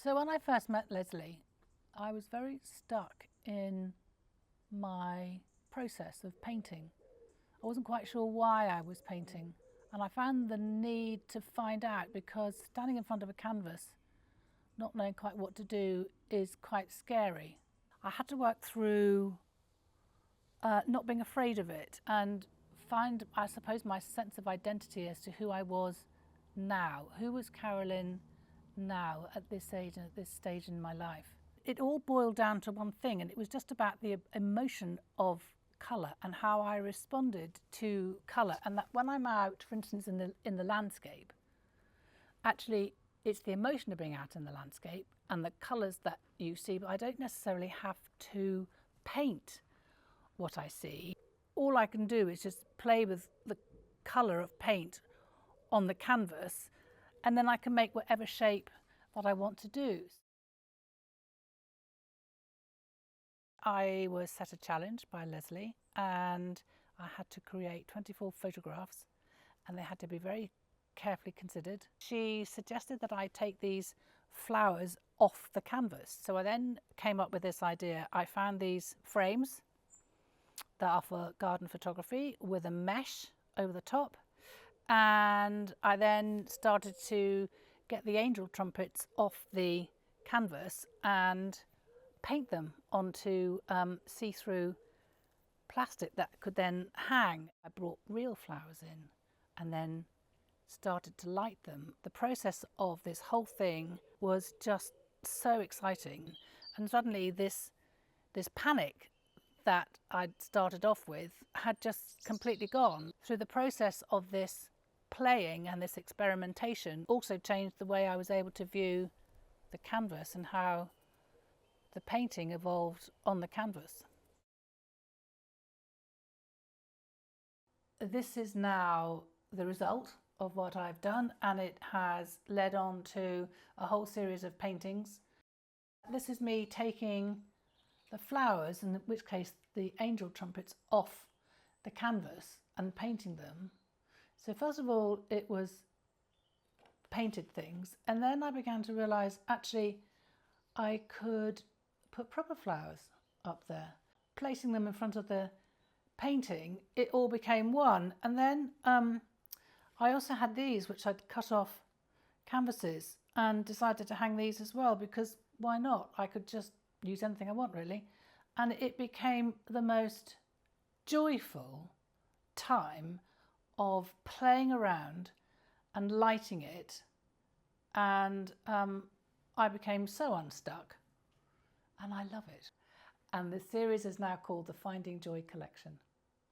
So when I first met Leslie, I was very stuck in my process of painting. I wasn't quite sure why I was painting, and I found the need to find out because standing in front of a canvas, not knowing quite what to do, is quite scary. I had to work through not being afraid of it and find, I suppose, my sense of identity as to who I was now. Who was Carolyn now at this age and at this stage in my life? It all boiled down to one thing, and it was just about the emotion of colour and how I responded to colour. And that when I'm out, for instance, in the landscape, actually it's the emotion of being out in the landscape and the colours that you see, but I don't necessarily have to paint what I see. All I can do is just play with the colour of paint on the canvas, and then I can make whatever shape that I want to do. I was set a challenge by Leslie, and I had to create 24 photographs, and they had to be very carefully considered. She suggested that I take these flowers off the canvas. So I then came up with this idea. I found these frames that are for garden photography with a mesh over the top, and I then started to get the angel trumpets off the canvas and paint them onto see-through plastic that could then hang. I brought real flowers in and then started to light them. The process of this whole thing was just so exciting, and suddenly this panic that I'd started off with had just completely gone. Through the process of this playing and this experimentation also changed the way I was able to view the canvas and how the painting evolved on the canvas. This is now the result of what I've done, and it has led on to a whole series of paintings. This is me taking the flowers, in which case the angel trumpets, off the canvas and painting them. So first of all it was painted things, and then I began to realise actually I could put proper flowers up there. Placing them in front of the painting, it all became one. And then I also had these, which I'd cut off canvases, and decided to hang these as well, because why not? I could just use anything I want, really. And it became the most joyful time of playing around and lighting it, and I became so unstuck, and I love it. And the series is now called the Finding Joy Collection.